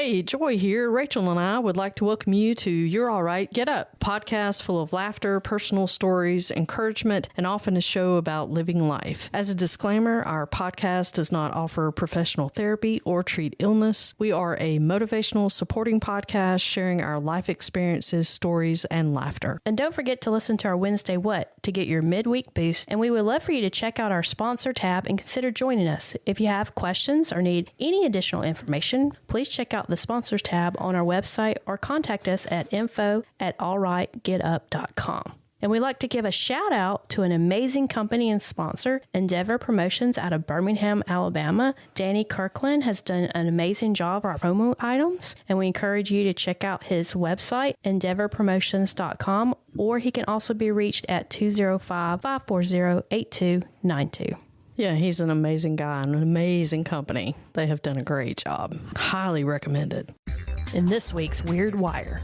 Hey, Joy here. Rachel and I would like to welcome you to You're All Right, Get Up, podcast full of laughter, personal stories, encouragement, and often a show about living life. As a disclaimer, our podcast does not offer professional therapy or treat illness. We are a motivational, supporting podcast sharing our life experiences, stories, and laughter. And don't forget to listen to our Wednesday What to get your midweek boost. And we would love for you to check out our sponsor tab and consider joining us. If you have questions or need any additional information, please check out the sponsors tab on our website or contact us at info@allrightgetup.com. And we'd like to give a shout out to an amazing company and sponsor, Endeavor Promotions out of Birmingham, Alabama. Danny Kirkland has done an amazing job of our promo items, and we encourage you to check out his website, endeavorpromotions.com, or he can also be reached at 205-540-8292. Yeah, he's an amazing guy and an amazing company. They have done a great job. Highly recommended. In this week's Weird Wire,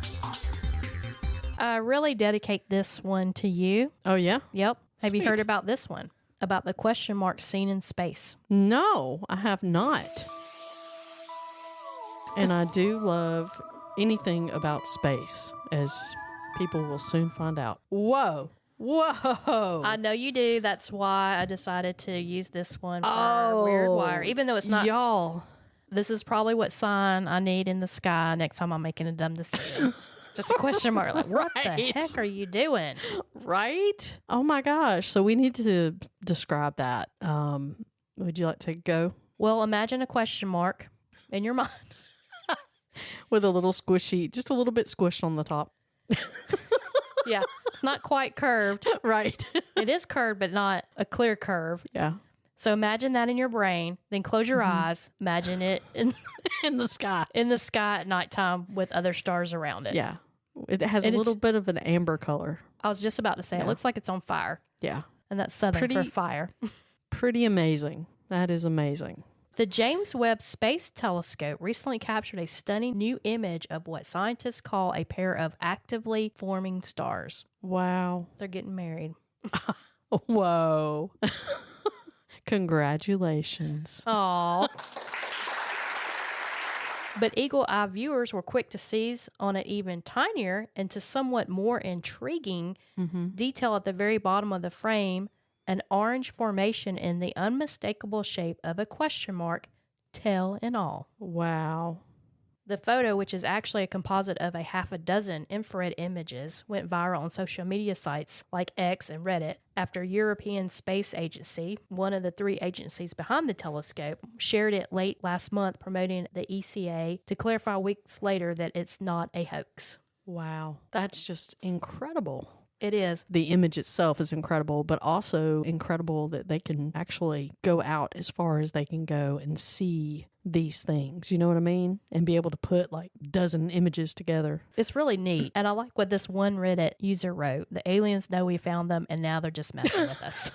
I really dedicate this one to you. Oh, yeah? Yep. Have Sweet. you heard about this one? About the question mark seen in space? No, I have not. And I do love anything about space, as people will soon find out. Whoa. Whoa. I know you do. That's why I decided to use this one for Weird Wire. Even though it's not. Y'all. This is probably what sign I need in the sky next time I'm making a dumb decision. Just a question mark. Like, what the heck are you doing? Right? Oh my gosh. So we need to describe that. Would you like to go? Well, imagine a question mark in your mind. With a little squishy, just a little bit squished on the top. Yeah. It's not quite curved. Right. It is curved, but not a clear curve. Yeah. So imagine that in your brain. Then close your eyes. Imagine it in the sky. In the sky at nighttime with other stars around it. Yeah. It has a little bit of an amber color. I was just about to say, It looks like it's on fire. Yeah. And that's Southern for fire. Pretty amazing. That is amazing. The James Webb Space Telescope recently captured a stunning new image of what scientists call a pair of actively forming stars. Wow. They're getting married. Whoa. Congratulations. Aww. But eagle-eye viewers were quick to seize on an even tinier and to somewhat more intriguing detail at the very bottom of the frame, an orange formation in the unmistakable shape of a question mark, tail and all. Wow. The photo, which is actually a composite of a half a dozen infrared images, went viral on social media sites like X and Reddit after European Space Agency, one of the three agencies behind the telescope, shared it late last month promoting the ECA to clarify weeks later that it's not a hoax. Wow. That's just incredible. It is. The image itself is incredible, but also incredible that they can actually go out as far as they can go and see these things. You know what I mean? And be able to put like a dozen images together. It's really neat. And I like what this one Reddit user wrote. The aliens know we found them and now they're just messing with us.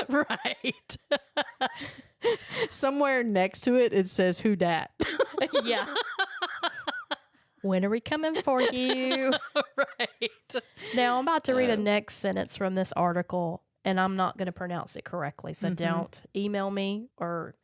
Right. Somewhere next to it, it says, "Who dat?" Yeah. When are we coming for you? Right. Now, I'm about to read a next sentence from this article, and I'm not going to pronounce it correctly. So don't email me or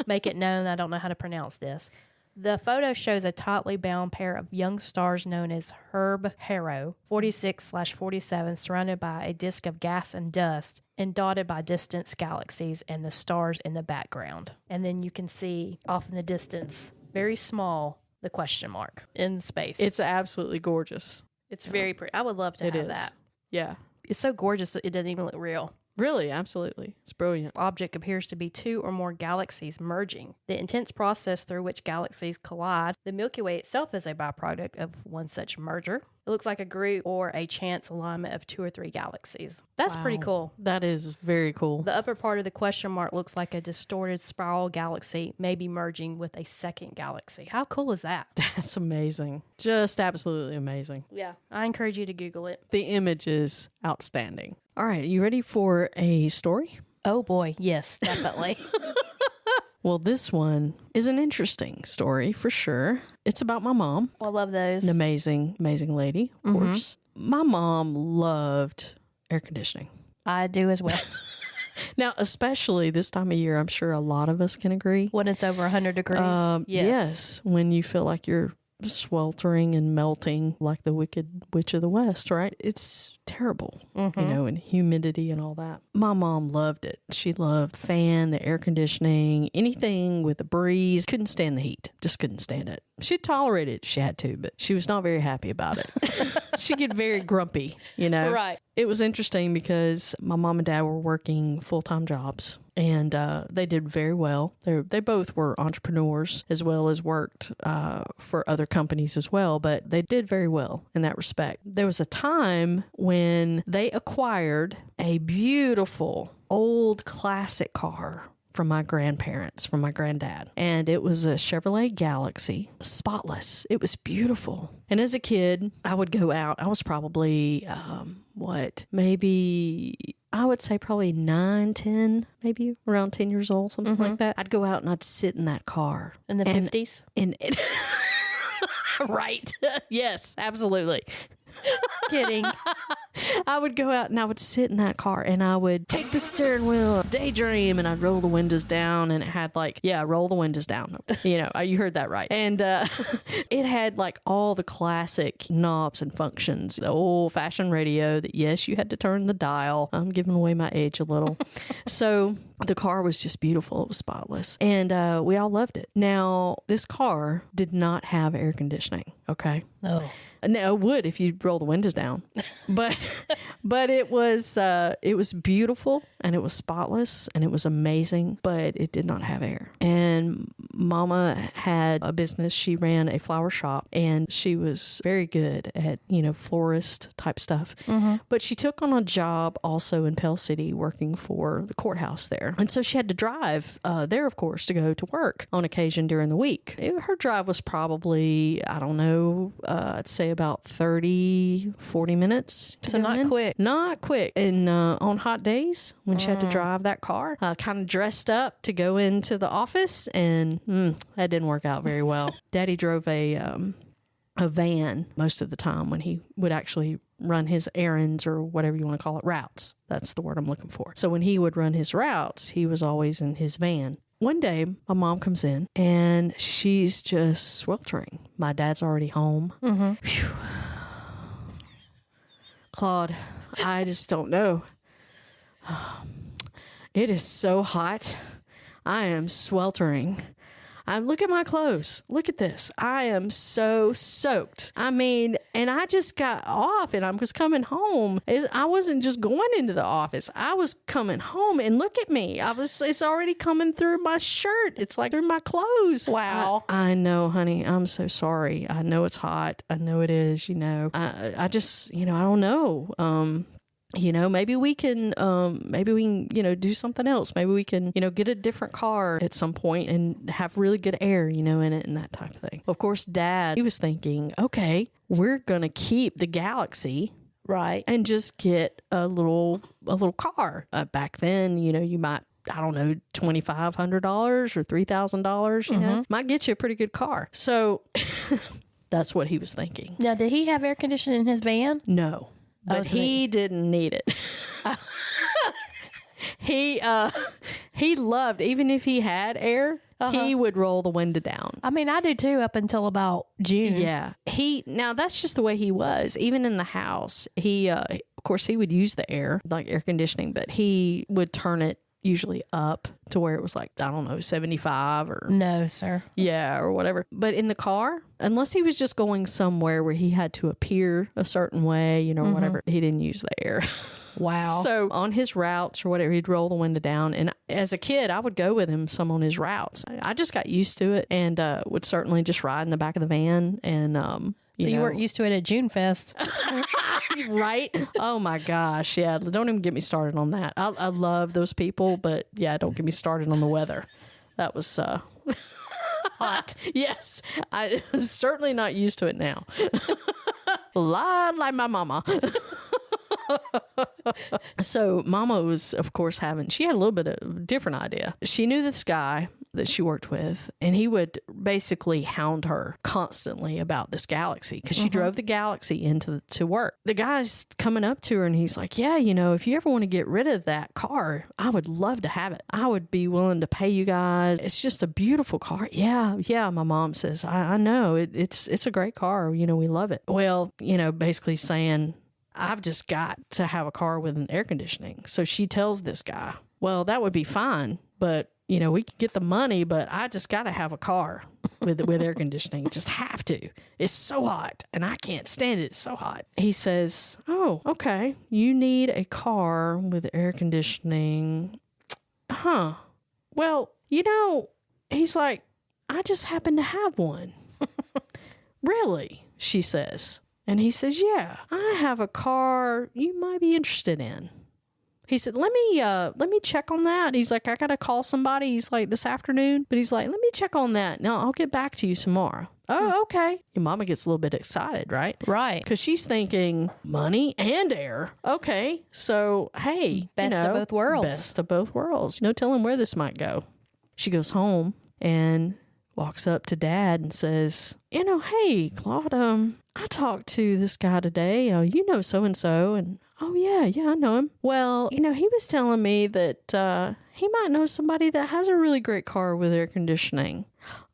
make it known I don't know how to pronounce this. The photo shows a tightly bound pair of young stars known as Herb Harrow, 46/47, surrounded by a disk of gas and dust and dotted by distant galaxies and the stars in the background. And then you can see off in the distance, very small, the question mark in space. It's absolutely gorgeous. It's very pretty. I would love to have that. Yeah. It's so gorgeous that it doesn't even look real. Really, absolutely. It's brilliant. Object appears to be two or more galaxies merging. The intense process through which galaxies collide, the Milky Way itself is a byproduct of one such merger. It looks like a group or a chance alignment of two or three galaxies. That's pretty cool. That is very cool. The upper part of the question mark looks like a distorted spiral galaxy, maybe merging with a second galaxy. How cool is that? That's amazing. Just absolutely amazing. Yeah. I encourage you to Google it. The image is outstanding. All right, you ready for a story? Oh boy, yes, definitely. Well, this one is an interesting story for sure. It's about my mom. I love those. An amazing, amazing lady, of course. My mom loved air conditioning. I do as well. Now, especially this time of year, I'm sure a lot of us can agree. When it's over 100 degrees. Yes. When you feel like you're sweltering and melting like the Wicked Witch of the West, right? It's terrible, and humidity and all that. My mom loved it. She loved the fan, the air conditioning, anything with a breeze. Couldn't stand the heat. Just couldn't stand it. She'd tolerate it if she had to, but she was not very happy about it. She'd get very grumpy, Right. It was interesting because my mom and dad were working full-time jobs. And they did very well. They both were entrepreneurs as well as worked for other companies as well, but they did very well in that respect. There was a time when they acquired a beautiful old classic car from my grandparents, from my granddad. And it was a Chevrolet Galaxy, spotless. It was beautiful. And as a kid, I would go out. I was probably, maybe... I would say probably 9, 10, maybe around 10 years old, something like that. I'd go out and I'd sit in that car. In the 50s? Right. Yes, absolutely. Kidding. I would go out and I would sit in that car and I would take the steering wheel, daydream, and I'd roll the windows down, and it had roll the windows down. You heard that right. And it had like all the classic knobs and functions, the old fashioned radio that, yes, you had to turn the dial. I'm giving away my age a little. So the car was just beautiful. It was spotless. And we all loved it. Now, this car did not have air conditioning. Okay. Oh. No, it would if you roll the windows down, but it was beautiful and it was spotless and it was amazing, but it did not have air. And Mama had a business. She ran a flower shop and she was very good at, florist type stuff. But she took on a job also in Pell City working for the courthouse there. And so she had to drive there, of course, to go to work on occasion during the week. Her drive was probably, I don't know, I'd say about 30, 40 minutes. So not quick. Not quick. And on hot days when she had to drive that car, kind of dressed up to go into the office, and that didn't work out very well. Daddy drove a van most of the time when he would actually run his errands, or whatever you want to call it, routes. That's the word I'm looking for. So when he would run his routes, he was always in his van. One day, my mom comes in, and she's just sweltering. My dad's already home. Whew. Claude, I just don't know. It is so hot. I am sweltering. Look at my clothes. Look at this. I am so soaked. And I just got off and I was coming home. I wasn't just going into the office. I was coming home, and look at me. It's already coming through my shirt. It's like through my clothes. Wow. I know, honey. I'm so sorry. I know it's hot. I know it is, I just, I don't know. Maybe we can, do something else. Maybe we can, get a different car at some point and have really good air, in it and that type of thing. Of course, Dad, he was thinking, okay, we're going to keep the Galaxy. Right. And just get a little car. Back then, you might, I don't know, $2,500 or $3,000, might get you a pretty good car. So that's what he was thinking. Now, did he have air conditioning in his van? No. But he didn't need it. He loved, even if he had air, he would roll the window down. I mean, I do too, up until about June. Yeah. Now that's just the way he was. Even in the house, he, of course, he would use the air, like air conditioning, but he would turn it usually up to where it was like, I don't know, 75 or... No, sir. Yeah, or whatever. But in the car, unless he was just going somewhere where he had to appear a certain way, whatever, he didn't use the air. Wow. So on his routes or whatever, he'd roll the window down. And as a kid, I would go with him some on his routes. I just got used to it, and would certainly just ride in the back of the van. And, you weren't used to it at June Fest. Right? Oh my gosh. Yeah. Don't even get me started on that. I love those people, but yeah, don't get me started on the weather. That was hot. Yes. I'm certainly not used to it now. Like my mama. So Mama was, of course, she had a little bit of a different idea. She knew this guy that she worked with, and he would basically hound her constantly about this Galaxy because she drove the Galaxy into to work. The guy's coming up to her and he's like, yeah, you know, if you ever want to get rid of that car, I would love to have it. I would be willing to pay you guys. It's just a beautiful car. Yeah, my mom says, I know. It's a great car. You know, we love it. Well, you know, basically saying, I've just got to have a car with an air conditioning. So she tells this guy, well, that would be fine, but, you know, we can get the money, but I just got to have a car with air conditioning. Just have to. It's so hot, and I can't stand it. It's so hot. He says, oh, okay. You need a car with air conditioning. Huh. Well, you know, he's like, I just happen to have one. Really? She says. And he says, yeah, I have a car you might be interested in. He said, let me check on that. He's like, I got to call somebody. He's like, this afternoon. But he's like, let me check on that. Now I'll get back to you tomorrow. Oh, okay. Your mama gets a little bit excited, right? Right. Because she's thinking money and air. Okay. So, hey. Best of both worlds. Best of both worlds. No telling where this might go. She goes home and walks up to Dad and says, you know, hey, Claude, I talked to this guy today. You know so-and-so. And, oh, yeah, I know him. Well, you know, he was telling me that he might know somebody that has a really great car with air conditioning.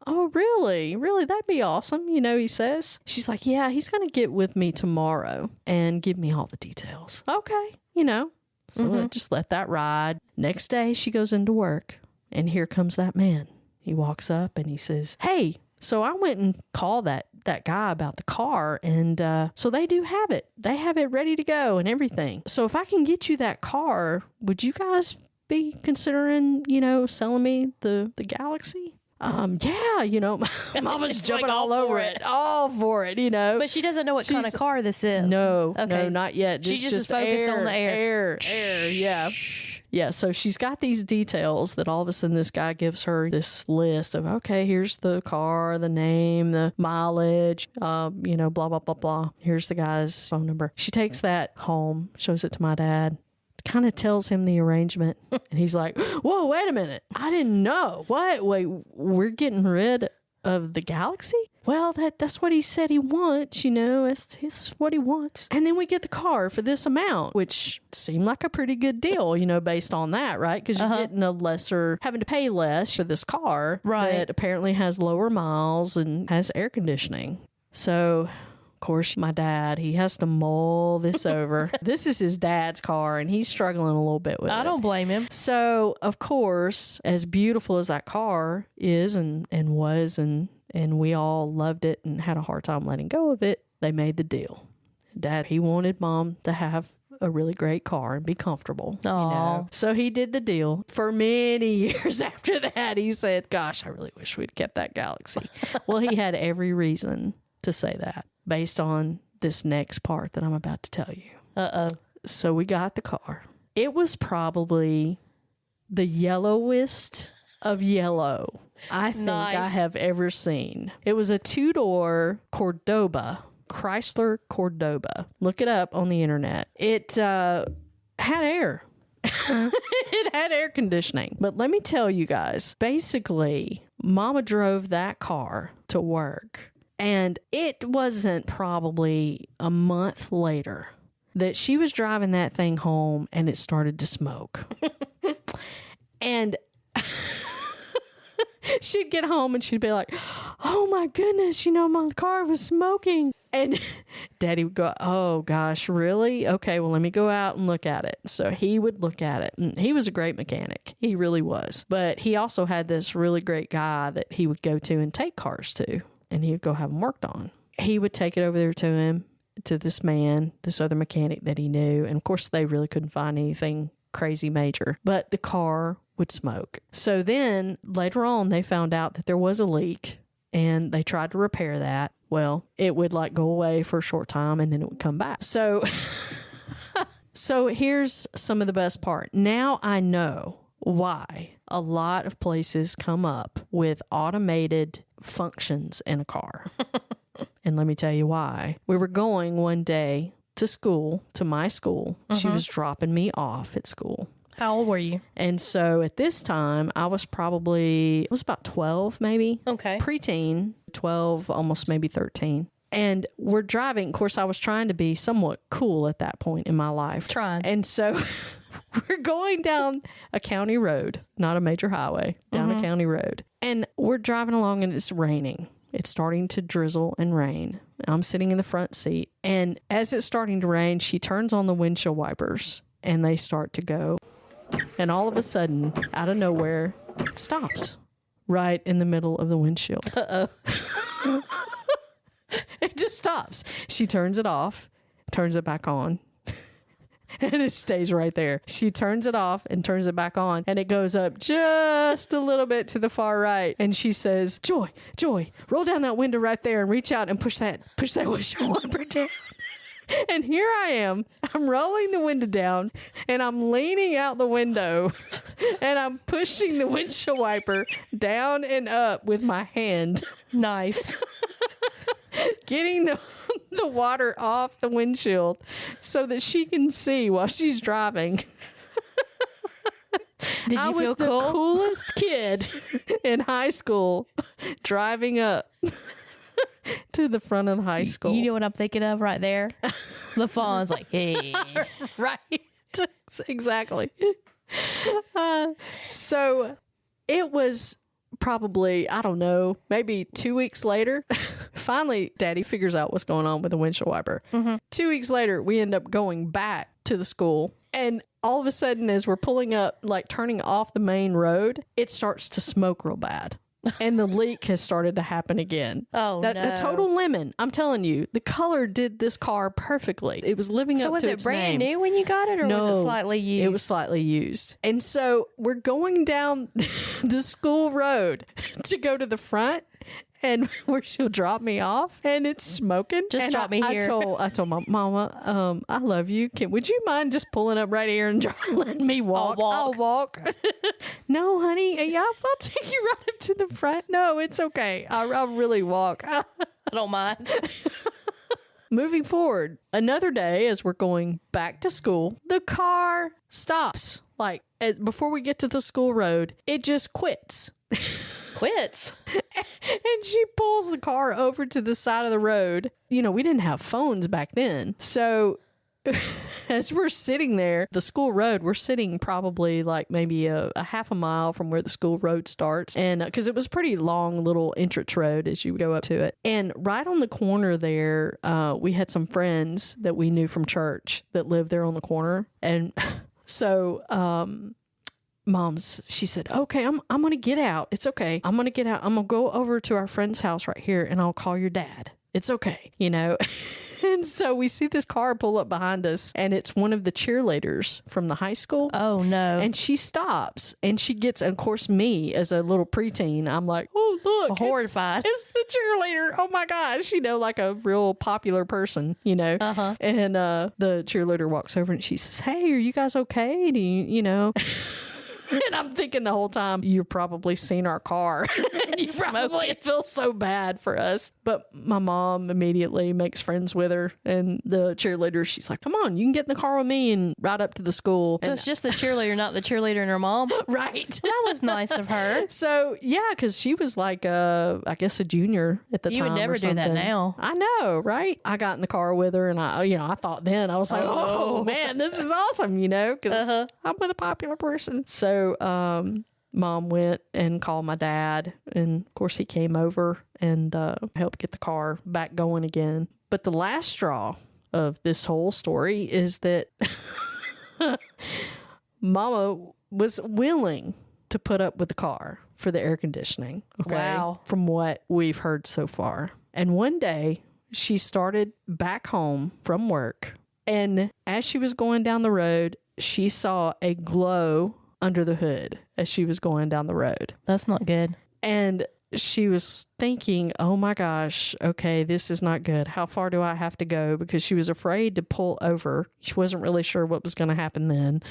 Oh, really? Really? That'd be awesome. You know, he says. She's like, yeah, he's going to get with me tomorrow and give me all the details. Okay. You know, so just let that ride. Next day, she goes into work, and here comes that man. He walks up and he says, hey, so I went and called that guy about the car, and so they do have it. They have it ready to go and everything. So if I can get you that car, would you guys be considering, you know, selling me the Galaxy? Yeah, you know, Mama's jumping like all over it. All for it, you know. But she doesn't know what kind of car this is. No, okay. No, not yet. She just is focused on the air. Air, yeah. Yeah, so she's got these details that all of a sudden this guy gives her this list of, okay, here's the car, the name, the mileage, you know, blah, blah, blah, blah. Here's the guy's phone number. She takes that home, shows it to my dad, kind of tells him the arrangement. And he's like, whoa, wait a minute. I didn't know. What? Wait, we're getting rid of the Galaxy? Well, that's what he said he wants, you know, it's what he wants. And then we get the car for this amount, which seemed like a pretty good deal, you know, based on that, right? Because you're getting having to pay less for this car that apparently has lower miles and has air conditioning. So, of course, my dad, he has to mull this over. This is his dad's car, and he's struggling a little bit with it. I don't blame him. So, of course, as beautiful as that car is and was, and we all loved it and had a hard time letting go of it, they made the deal. Dad, he wanted Mom to have a really great car and be comfortable. You know? So he did the deal. For many years after that, he said, gosh, I really wish we'd kept that Galaxy. Well, he had every reason to say that based on this next part that I'm about to tell you. Uh-oh. So we got the car. It was probably the yellowest of yellow I think I have ever seen. It was a 2-door Cordoba, Chrysler Cordoba. Look it up on the internet. It had air. It had air conditioning. But let me tell you guys, basically, Mama drove that car to work, and it wasn't probably a month later that she was driving that thing home and it started to smoke. And she'd get home and she'd be like, oh my goodness, you know, my car was smoking. And Daddy would go, oh gosh, really? Okay, well, let me go out and look at it. So he would look at it. And he was a great mechanic. He really was. But he also had this really great guy that he would go to and take cars to. And he would go have them worked on. He would take it over there to him, to this man, this other mechanic that he knew. And of course, they really couldn't find anything crazy major. But the car would smoke. So then later on, they found out that there was a leak and they tried to repair that. Well, it would like go away for a short time and then it would come back. So, so here's some of the best part. Now I know why a lot of places come up with automated functions in a car. And let me tell you why. We were going one day to school, to my school. She was dropping me off at school. How old were you? And so at this time, I was about 12 maybe. Okay. Preteen, 12, almost maybe 13. And we're driving. Of course, I was trying to be somewhat cool at that point in my life. Trying. And so we're going down a county road, not a major highway, down a county road. And we're driving along and it's raining. It's starting to drizzle and rain. I'm sitting in the front seat. And as it's starting to rain, she turns on the windshield wipers and they start to go. And all of a sudden, out of nowhere, it stops right in the middle of the windshield. Uh-oh. It just stops. She turns it off, turns it back on, and it stays right there. She turns it off and turns it back on, and it goes up just a little bit to the far right. And she says, Joy, roll down that window right there and reach out and push that windshield wiper down. And here I am. I'm rolling the window down, and I'm leaning out the window, and I'm pushing the windshield wiper down and up with my hand. Nice. Getting the water off the windshield so that she can see while she's driving. Did you I feel was cool? the coolest kid in high school driving up to the front of the high school. You know what I'm thinking of right there? The fawn's like, hey. Right. Exactly. So it was probably, I don't know, maybe 2 weeks later. Finally, Daddy figures out what's going on with the windshield wiper. 2 weeks later, we end up going back to the school. And all of a sudden, as we're pulling up, like turning off the main road, it starts to smoke real bad. And the leak has started to happen again. Oh, no. A total lemon. I'm telling you, the color did this car perfectly. It was living up to its name. So was it brand new when you got it, or was it slightly used? It was slightly used. And so we're going down the school road to go to the front, and where she'll drop me off, and it's smoking. Just drop me here. I told my mama, I love you. Would you mind just pulling up right here and letting me walk? I'll walk. No, honey. Yeah, I'll take you right up to the front. No, it's okay. I'll really walk. I don't mind. Moving forward, another day as we're going back to school, the car stops. Like before we get to the school road, it just quits. Quits. And she pulls the car over to the side of the road. You know, we didn't have phones back then. So as we're sitting there, the school road, we're sitting probably like maybe a half a mile from where the school road starts. And because it was a pretty long little entrance road as you go up to it. And right on the corner there, we had some friends that we knew from church that lived there on the corner. And so, she said, okay, I'm going to get out. It's okay. I'm going to get out. I'm going to go over to our friend's house right here and I'll call your dad. It's okay. You know? And so we see this car pull up behind us, and it's one of the cheerleaders from the high school. Oh, no. And she stops, and she gets, of course, me as a little preteen. I'm like, oh, look. Horrified. It's the cheerleader. Oh, my gosh. You know, like a real popular person, you know. Uh-huh. And the cheerleader walks over, and she says, hey, are you guys okay? Do you know... And I'm thinking the whole time, you've probably seen our car. It feels so bad for us. But my mom immediately makes friends with her. And the cheerleader, she's like, come on, you can get in the car with me and ride up to the school. So it's just the cheerleader, not the cheerleader and her mom? Right. That was nice of her. So, yeah, because she was like, I guess a junior at the time. You would never do that now. I know, right? I got in the car with her, and I thought then, I was like, oh man, this is awesome, you know, because I'm with a popular person. So, Mom went and called my dad, and of course he came over and helped get the car back going again. But the last straw of this whole story is that Mama was willing to put up with the car for the air conditioning. Okay? Wow. From what we've heard so far. And one day she started back home from work, and as she was going down the road, she saw a glow under the hood as she was going down the road. That's not good. And she was thinking, oh my gosh, okay, this is not good. How far do I have to go? Because she was afraid to pull over. She wasn't really sure what was going to happen then.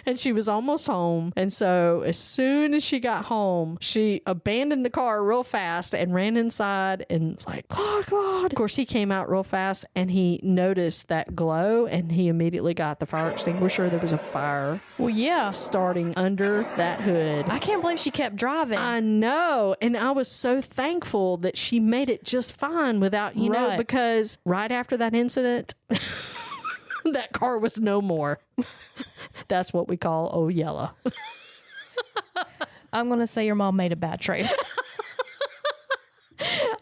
And she was almost home. And so as soon as she got home, she abandoned the car real fast and ran inside and was like, Claude, Claude. Of course, he came out real fast and he noticed that glow and he immediately got the fire extinguisher. There was a fire. Well, yeah. Starting under that hood. I can't believe she kept driving. I know. And I was so thankful that she made it just fine without, you know, because right after that incident, that car was no more. That's what we call Oh Yella. I'm going to say your mom made a bad trade.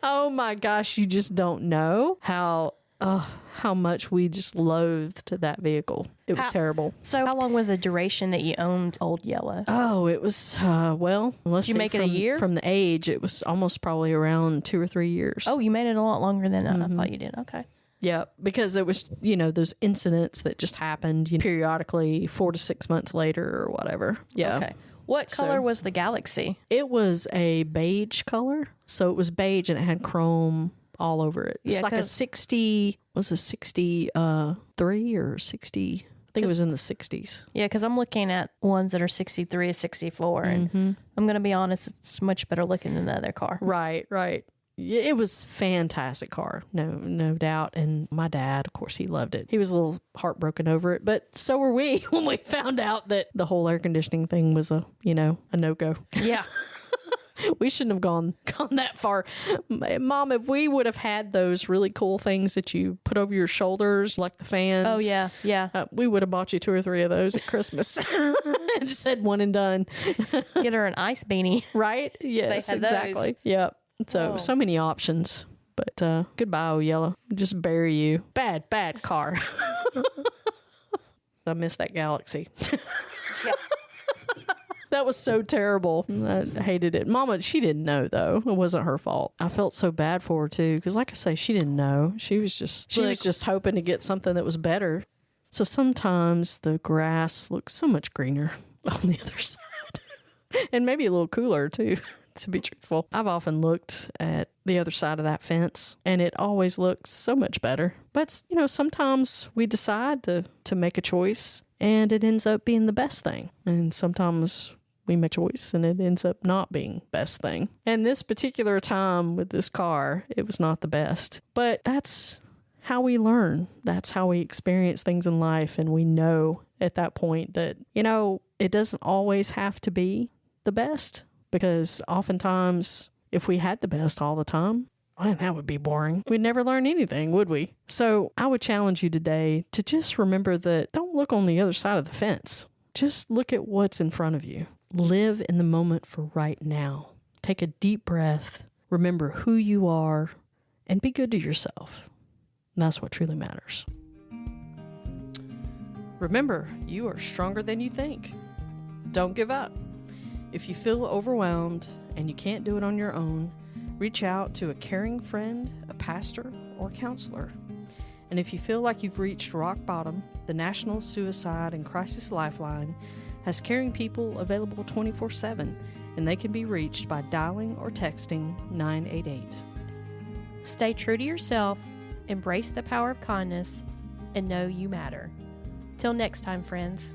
Oh my gosh, you just don't know how much we just loathed that vehicle. It was terrible. So how long was the duration that you owned Old Yellow? Oh, it was, well, let's Did you make it a year? From the age, it was almost probably around 2 or 3 years. Oh, you made it a lot longer than I thought you did. Okay. Yeah, because it was, you know, those incidents that just happened periodically 4 to 6 months later or whatever. Yeah. Okay. What color was the Galaxy? It was a beige color. So it was beige and it had chrome all over it. It's like a 63 or 60. I think it was in the 60s. Yeah, because I'm looking at ones that are 63 to 64. And I'm going to be honest, it's much better looking than the other car. Right, right. It was a fantastic car, no doubt. And my dad, of course, he loved it. He was a little heartbroken over it, but so were we when we found out that the whole air conditioning thing was a no-go. Yeah. We shouldn't have gone that far. Mom, if we would have had those really cool things that you put over your shoulders, like the fans. Oh, yeah, yeah. We would have bought you 2 or 3 of those at Christmas and said one and done. Get her an ice beanie. Right? Yes, exactly. Those. Yep. So many options. But goodbye, Oh Yellow. Just bury you. Bad car. I miss that Galaxy. Yeah. That was so terrible. I hated it. Mama, she didn't know, though. It wasn't her fault. I felt so bad for her, too, because like I say, she didn't know. She was just hoping to get something that was better. So sometimes the grass looks so much greener on the other side. And maybe a little cooler, too, to be truthful. I've often looked at the other side of that fence, and it always looks so much better. But, sometimes we decide to make a choice, and it ends up being the best thing. And sometimes we make a choice and it ends up not being best thing. And this particular time with this car, it was not the best. But that's how we learn. That's how we experience things in life. And we know at that point that, it doesn't always have to be the best. Because oftentimes, if we had the best all the time, man, that would be boring. We'd never learn anything, would we? So I would challenge you today to just remember that don't look on the other side of the fence. Just look at what's in front of you. Live in the moment for right now. Take a deep breath. Remember who you are and be good to yourself. And that's what truly matters. Remember, you are stronger than you think. Don't give up. If you feel overwhelmed and you can't do it on your own, reach out to a caring friend, a pastor, or counselor. And if you feel like you've reached rock bottom, the National Suicide and Crisis Lifeline has caring people available 24/7, and they can be reached by dialing or texting 988. Stay true to yourself, embrace the power of kindness, and know you matter. Till next time, friends.